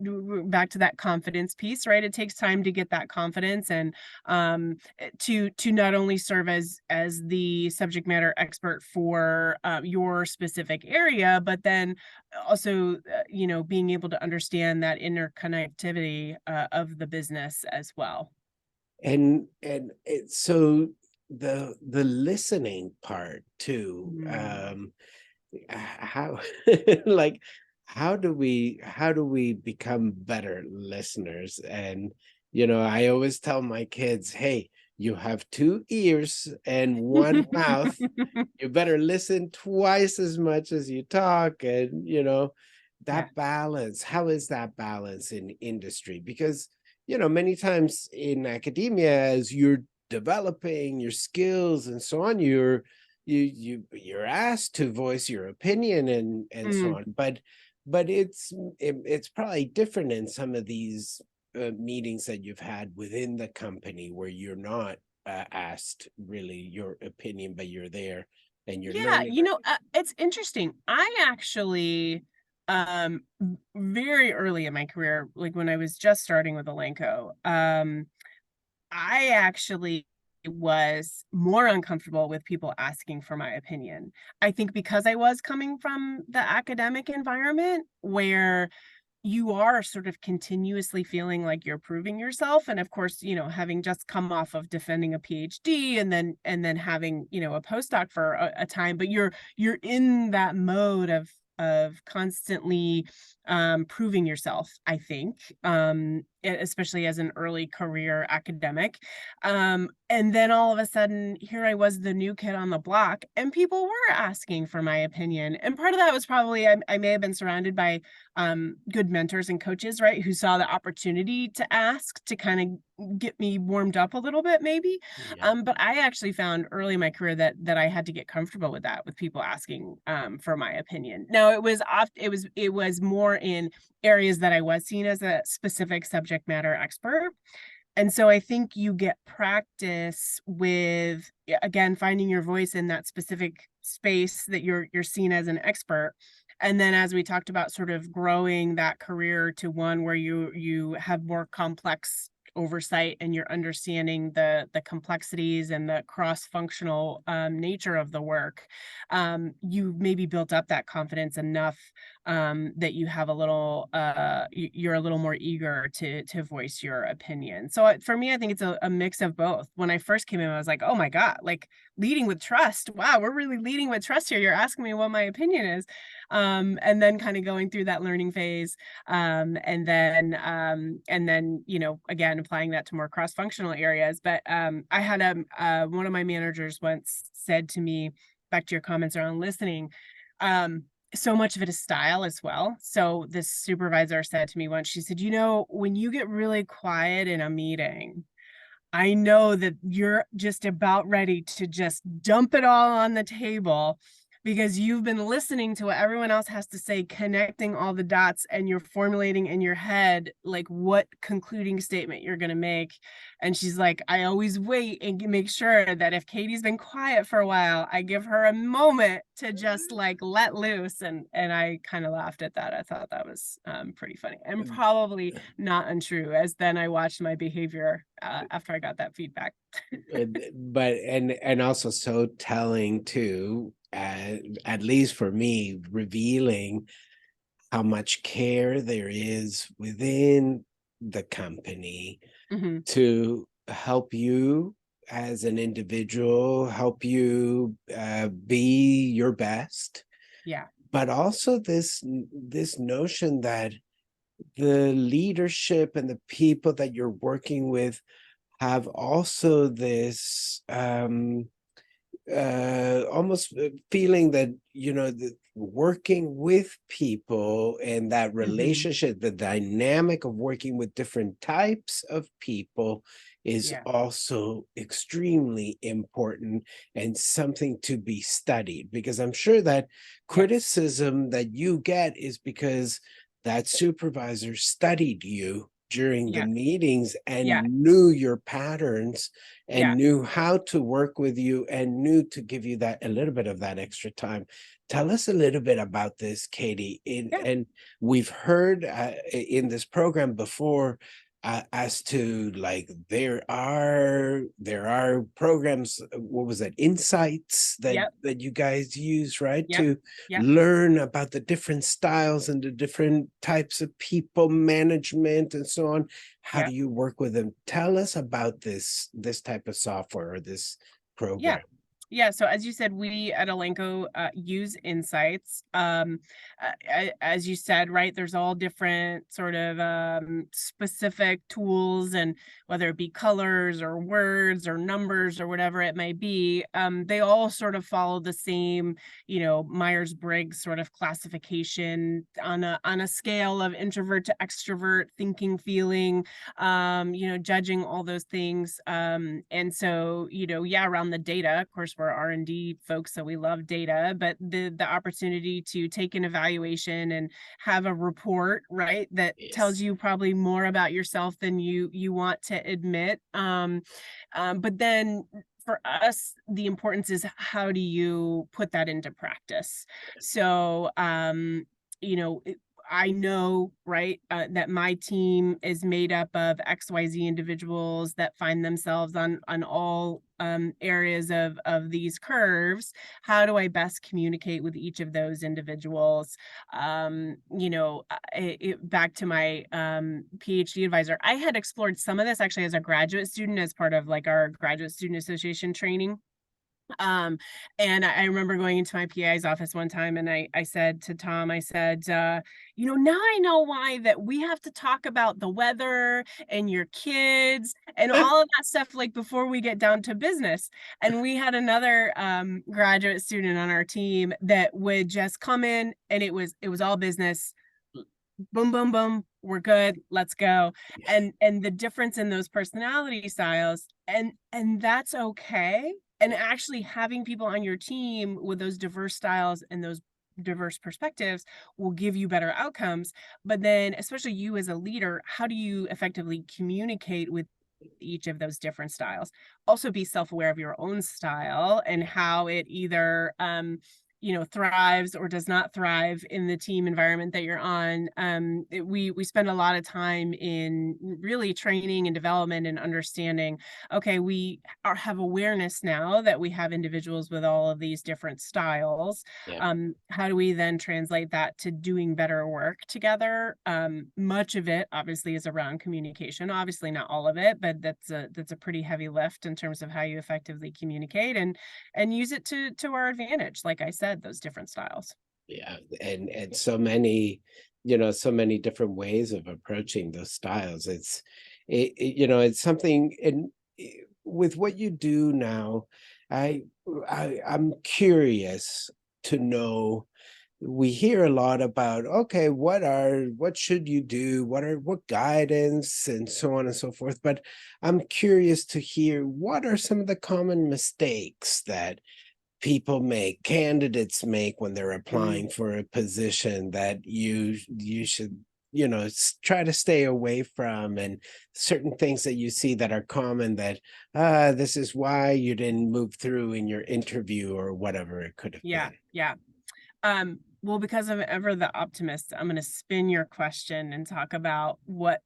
B: back to that confidence piece, right? It takes time to get that confidence, and to not only serve as the subject matter expert for your specific area, but then also being able to understand that interconnectivity of the business as well.
A: So the listening part too,
B: Mm.
A: how like how do we become better listeners? And I always tell my kids, hey, you have two ears and one mouth. You better listen twice as much as you talk. And
B: Yeah.
A: that balance, how is that balance in industry? Because many times in academia, as you're developing your skills and so on, you're asked to voice your opinion and so
B: Mm.
A: on. But it's probably different in some of these meetings that you've had within the company, where you're not asked really your opinion, but you're there and you're
B: Yeah,
A: learning.
B: it's interesting. I actually, very early in my career, like when I was just starting with Elanco, I actually was more uncomfortable with people asking for my opinion. I think because I was coming from the academic environment where you are sort of continuously feeling like you're proving yourself, and of course, having just come off of defending a PhD, and then having, a postdoc for a time, but you're in that mode of constantly proving yourself, I think, especially as an early career academic. And then all of a sudden, here I was, the new kid on the block, and people were asking for my opinion. And part of that was probably I may have been surrounded by good mentors and coaches, right, who saw the opportunity to ask, to kind of get me warmed up a little bit, maybe.
A: Yeah.
B: But I actually found early in my career that I had to get comfortable with that, with people asking for my opinion. Now, it was more in areas that I was seen as a specific subject matter expert. And so I think you get practice with, again, finding your voice in that specific space that you're seen as an expert. And then, as we talked about, sort of growing that career to one where you have more complex oversight, and you're understanding the complexities and the cross-functional nature of the work. You maybe built up that confidence enough that you have a little you're a little more eager to voice your opinion. So for me, I think it's a mix of both. When I first came in, I was like, oh my God, like, leading with trust. Wow, we're really leading with trust here. You're asking me what my opinion is. And then kind of going through that learning phase. And then, again, applying that to more cross-functional areas. But I had one of my managers once said to me, back to your comments around listening, so much of it is style as well. So this supervisor said to me once, she said, when you get really quiet in a meeting, I know that you're just about ready to just dump it all on the table, because you've been listening to what everyone else has to say, connecting all the dots, and you're formulating in your head like what concluding statement you're going to make. And she's like, I always wait and make sure that if Katie's been quiet for a while, I give her a moment to just like let loose. And I kind of laughed at that. I thought that was pretty funny, and probably not untrue, as then I watched my behavior after I got that feedback.
A: But and also so telling too, at least for me, revealing how much care there is within the company
B: Hmm.
A: to help you as an individual, help you be your best,
B: Yeah.
A: but also this notion that the leadership and the people that you're working with have also this almost feeling that, you know, working with people and that relationship, the dynamic of working with different types of people is
B: Yeah.
A: also extremely important and something to be studied, because I'm sure that
B: Yes.
A: criticism that you get is because that supervisor studied you during the
B: Yeah.
A: meetings and
B: Yeah.
A: knew your patterns and
B: Yeah.
A: knew how to work with you and knew to give you that a little bit of that extra time. Tell us a little bit about this, Katie.
B: Yeah.
A: And we've heard in this program before as to, like, there are programs, what was that, insights that
B: Yep.
A: you guys use, right,
B: Yep.
A: to
B: Yep.
A: learn about the different styles and the different types of people management and so on. How do
B: Yep.
A: you work with them? Tell us about this type of software or this
B: Yeah.
A: program.
B: Yeah. So as you said, we at Elanco use insights. As you said, right, there's all different sort of specific tools, and whether it be colors or words or numbers or whatever it may be, they all sort of follow the same, Myers-Briggs sort of classification on a scale of introvert to extrovert, thinking, feeling, judging, all those things. And so, yeah, around the data, of course, we're R&D folks, so we love data, but the opportunity to take an evaluation and have a report, right, that tells
A: Yes.
B: you probably more about yourself than you want to admit. But then for us, the importance is, how do you put that into practice? So, I know, right, that my team is made up of XYZ individuals that find themselves on all areas of these curves. How do I best communicate with each of those individuals? Back to my PhD advisor, I had explored some of this actually as a graduate student, as part of like our graduate student association training. Um, and I remember going into my PI's office one time, and I said to Tom, I said, now I know why that we have to talk about the weather and your kids and all of that stuff, like, before we get down to business. And we had another graduate student on our team that would just come in, and it was all business. Boom, boom, boom. We're good. Let's go. And the difference in those personality styles, and that's okay. And actually having people on your team with those diverse styles and those diverse perspectives will give you better outcomes. But then, especially you as a leader, how do you effectively communicate with each of those different styles? Also be self-aware of your own style and how it either thrives or does not thrive in the team environment that you're on. We spend a lot of time in really training and development and understanding, okay, have awareness now that we have individuals with all of these different styles.
A: Yeah.
B: How do we then translate that to doing better work together? Much of it obviously is around communication, obviously not all of it, but that's a pretty heavy lift in terms of how you effectively communicate and use it to our advantage, like I said, those different styles.
A: Yeah, and so many, so many different ways of approaching those styles. It's something, and with what you do now, I, I'm curious to know. We hear a lot about, okay, what should you do? What guidance and so on and so forth. But I'm curious to hear, what are some of the common mistakes that candidates make when they're
B: Mm,
A: applying for a position that you should, try to stay away from, and certain things that you see that are common that this is why you didn't move through in your interview or whatever it could have
B: yeah,
A: been.
B: yeah. Well, because I'm ever the optimist, I'm going to spin your question and talk about what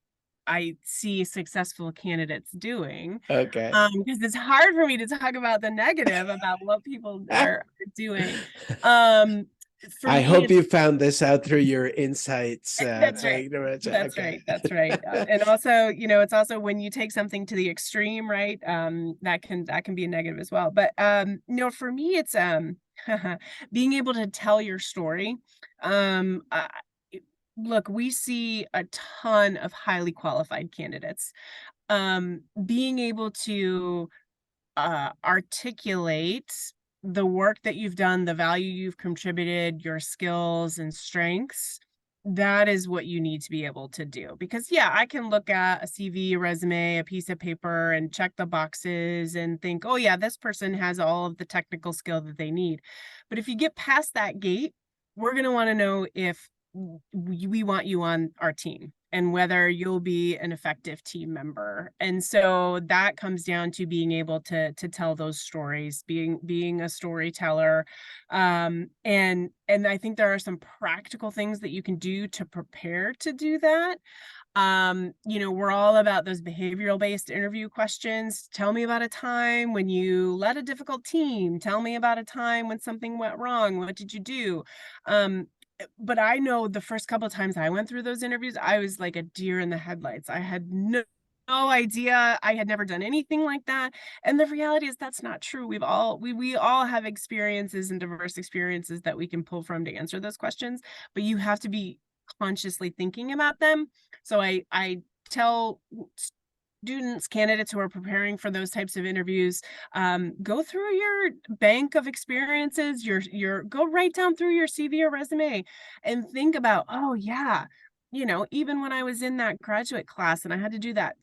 B: I see successful candidates doing.
A: Okay.
B: Because it's hard for me to talk about the negative about what people are doing. Um, for
A: I
B: me,
A: hope
B: it's
A: you found this out through your insights.
B: that's right.
A: Thank you very much.
B: That's
A: Okay.
B: right. That's right. And also, it's also when you take something to the extreme, right? That can be a negative as well. But no, for me, it's being able to tell your story. Um, I, Look, we see a ton of highly qualified candidates. being able to articulate the work that you've done, the value you've contributed, your skills and strengths, that is what you need to be able to do. Because yeah, I can look at a CV, a resume, a piece of paper and check the boxes and think, oh yeah, this person has all of the technical skill that they need. But if you get past that gate, we're going to want to know if we want you on our team and whether you'll be an effective team member. And so that comes down to being able to tell those stories, being a storyteller. And I think there are some practical things that you can do to prepare to do that. We're all about those behavioral based interview questions. Tell me about a time when you led a difficult team. Tell me about a time when something went wrong. What did you do? But I know the first couple of times I went through those interviews, I was like a deer in the headlights. I had no idea. I had never done anything like that. And the reality is that's not true. We all have experiences and diverse experiences that we can pull from to answer those questions, but you have to be consciously thinking about them. So I tell students, candidates who are preparing for those types of interviews, go through your bank of experiences, go right down through your CV or resume and think about, oh yeah, even when I was in that graduate class and I had to do that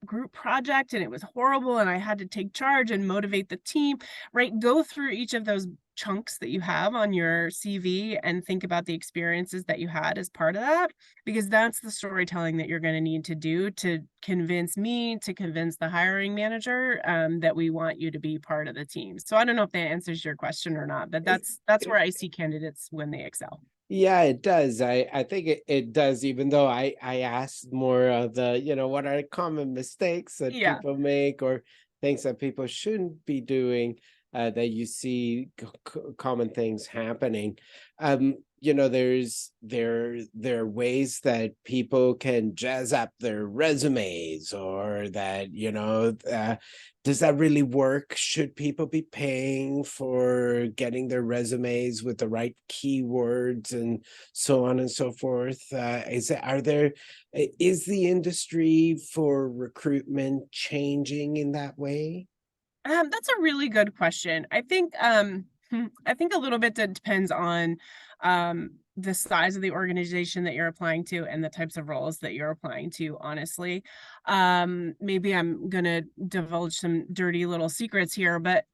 B: group project and it was horrible and I had to take charge and motivate the team, right? Go through each of those chunks that you have on your CV and think about the experiences that you had as part of that, because that's the storytelling that you're going to need to do to convince me, to convince the hiring manager, that we want you to be part of the team. So I don't know if that answers your question or not, but that's where I see candidates when they excel.
A: Yeah, it does. I think it does, even though I asked more of the, what are common mistakes that
B: Yeah.
A: people make or things that people shouldn't be doing, that you see common things happening. There are ways that people can jazz up their resumes, or that, does that really work? Should people be paying for getting their resumes with the right keywords and so on and so forth? Is the industry for recruitment changing in that way?
B: That's a really good question. I think a little bit depends on the size of the organization that you're applying to and the types of roles that you're applying to, honestly. Maybe I'm gonna divulge some dirty little secrets here, but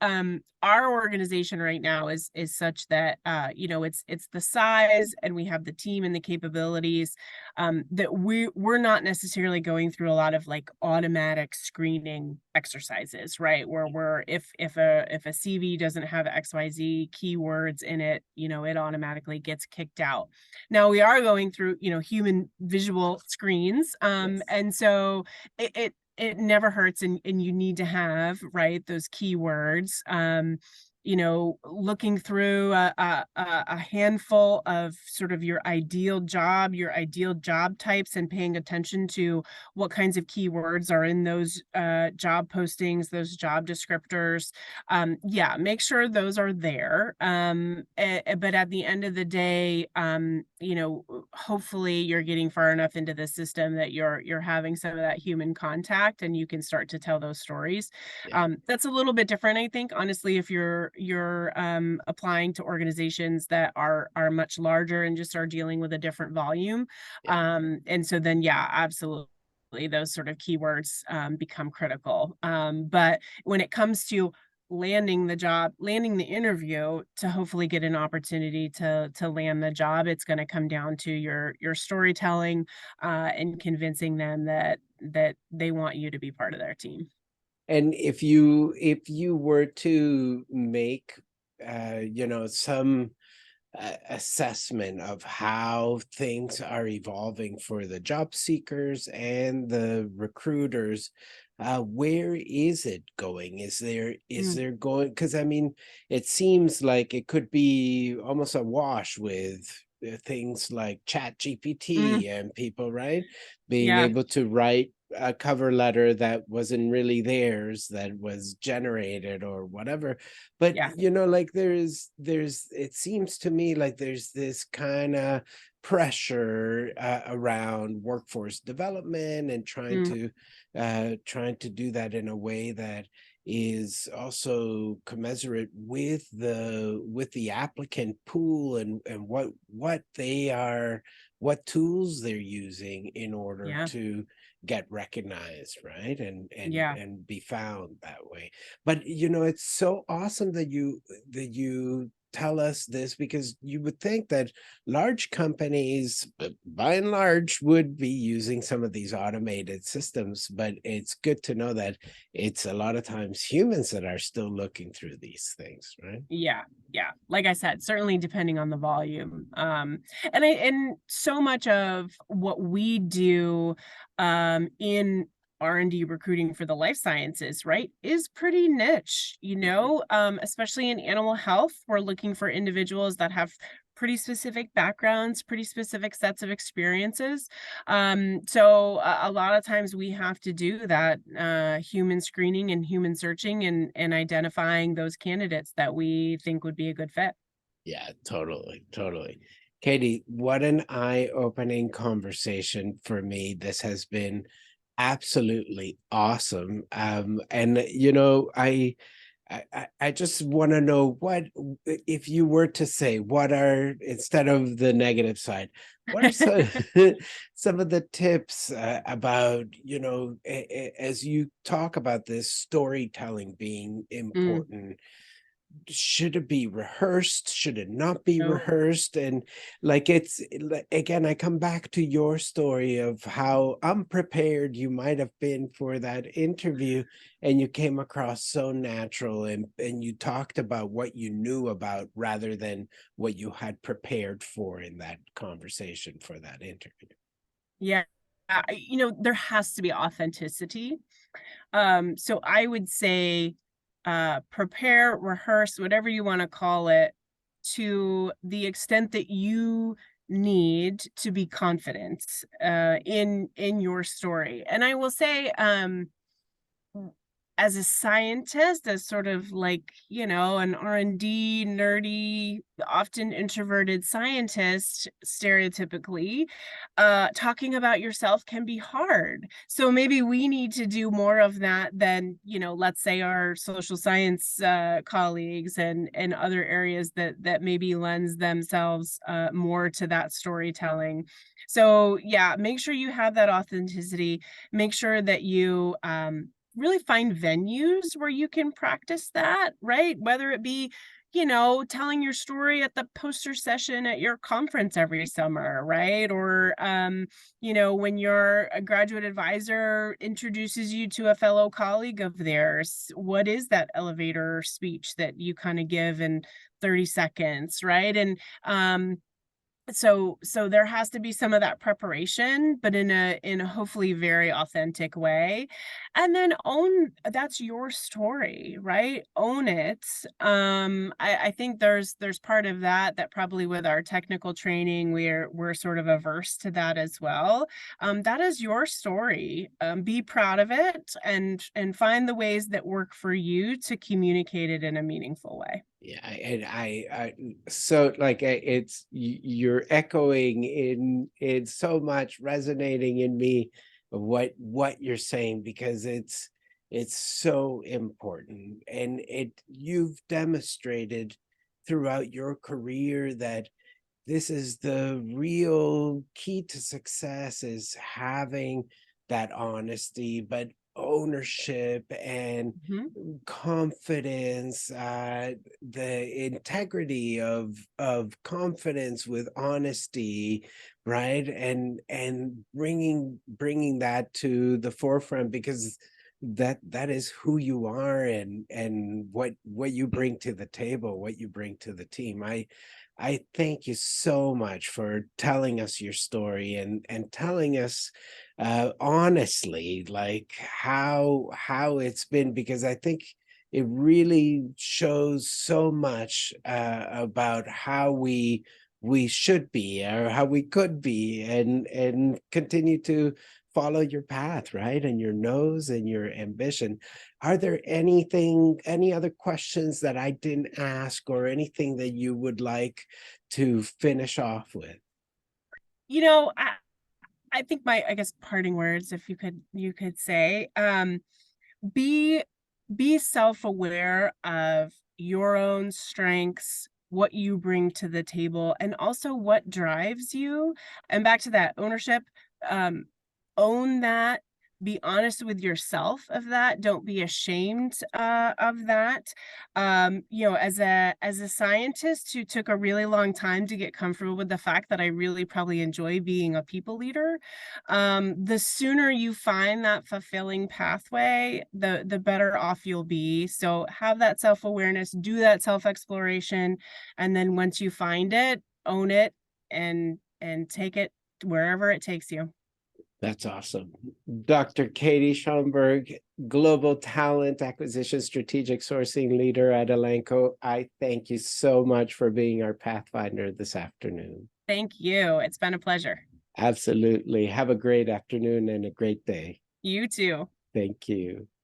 B: our organization right now is such that it's the size and we have the team and the capabilities, that we're not necessarily going through a lot of like automatic screening exercises, right? Where if a CV doesn't have XYZ keywords in it, it automatically gets kicked out. Now we are going through, human visual screens.
A: Yes.
B: And so it never hurts, and you need to have, right, those keywords. Looking through a handful of sort of your ideal job types, and paying attention to what kinds of keywords are in those job postings, those job descriptors. Yeah, make sure those are there. But at the end of the day, hopefully you're getting far enough into the system that you're having some of that human contact and you can start to tell those stories.
A: Yeah.
B: That's a little bit different, I think, honestly, if you're applying to organizations that are much larger and just are dealing with a different volume.
A: Yeah.
B: And so then, yeah, absolutely, those sort of keywords become critical. But when it comes to landing the interview to hopefully get an opportunity to land the job, it's going to come down to your storytelling, and convincing them that they want you to be part of their team.
A: And if you were to make some assessment of how things are evolving for the job seekers and the recruiters, where is it going? Is there going, because I mean, it seems like it could be almost a wash with things like Chat GPT
B: Mm,
A: and people, right? Being
B: yeah,
A: able to write a cover letter that wasn't really theirs, that was generated or whatever. But
B: yeah.
A: like it seems to me like there's this kind of pressure around workforce development and
B: Mm,
A: trying to do that in a way that is also commensurate with the applicant pool and what tools they're using in order
B: yeah,
A: to get recognized, right,
B: yeah.
A: and be found that way. But it's so awesome that you tell us this, because you would think that large companies, by and large, would be using some of these automated systems, but it's good to know that it's a lot of times humans that are still looking through these things, right?
B: Yeah, yeah. Like I said, certainly depending on the volume. And so much of what we do in R&D recruiting for the life sciences, right, is pretty niche, especially in animal health. We're looking for individuals that have pretty specific backgrounds, pretty specific sets of experiences. So a lot of times we have to do that human screening and human searching and identifying those candidates that we think would be a good fit.
A: Yeah, totally, totally. Katie, what an eye-opening conversation for me. This has been absolutely awesome. And I just want to know, what if you were to say, what are, instead of the negative side, what are some some of the tips about, as you talk about this storytelling being
B: Mm.
A: important? Should it be rehearsed? Should it not be
B: Oh,
A: rehearsed? And again, I come back to your story of how unprepared you might have been for that interview, and you came across so natural, and you talked about what you knew about rather than what you had prepared for in that conversation for that interview.
B: yeah. There has to be authenticity. So I would say prepare, rehearse, whatever you want to call it, to the extent that you need to be confident in your story. And I will say, as a scientist, as sort of like, an R&D nerdy, often introverted scientist, stereotypically, talking about yourself can be hard. So maybe we need to do more of that than, let's say our social science colleagues and other areas that maybe lends themselves more to that storytelling. So yeah, make sure you have that authenticity. Make sure that you really find venues where you can practice that, right? Whether it be, telling your story at the poster session at your conference every summer, right? Or, when your a graduate advisor introduces you to a fellow colleague of theirs, what is that elevator speech that you kind of give in 30 seconds, right? And so there has to be some of that preparation, but in a hopefully very authentic way. And then own that's your story, right? Own it. I think there's part of that probably with our technical training we're sort of averse to that as well. That is your story. Be proud of it and find the ways that work for you to communicate it in a meaningful way.
A: Yeah, and so like you're echoing in so much, resonating in me of what you're saying, because it's so important, and you've demonstrated throughout your career that this is the real key to success, is having that honesty, but ownership and
B: Mhm.
A: confidence, the integrity of confidence with honesty, right, and bringing that to the forefront, because that is who you are, and what you bring to the table, what you bring to the team. I thank you so much for telling us your story, and telling us honestly, like how it's been, because I think it really shows so much about how we we should be or how we could be, and continue to follow your path, right? And your nose and your ambition. Are there any other questions that I didn't ask, or anything that you would like to finish off with?
B: You know, I think I guess parting words, if you could say, be self-aware of your own strengths, what you bring to the table, and also what drives you. And back to that ownership, um, own that, be honest with yourself of that. Don't be ashamed of that. You know, as a scientist who took a really long time to get comfortable with the fact that I really probably enjoy being a people leader, the sooner you find that fulfilling pathway, the better off you'll be. So have that self-awareness, do that self-exploration, and then once you find it, own it, and take it wherever it takes you.
A: That's awesome. Dr. Katie Schoenberg, Global Talent Acquisition Strategic Sourcing Leader at Elanco. I thank you so much for being our Pathfinder this afternoon.
B: Thank you. It's been a pleasure.
A: Absolutely. Have a great afternoon and a great day.
B: You too.
A: Thank you.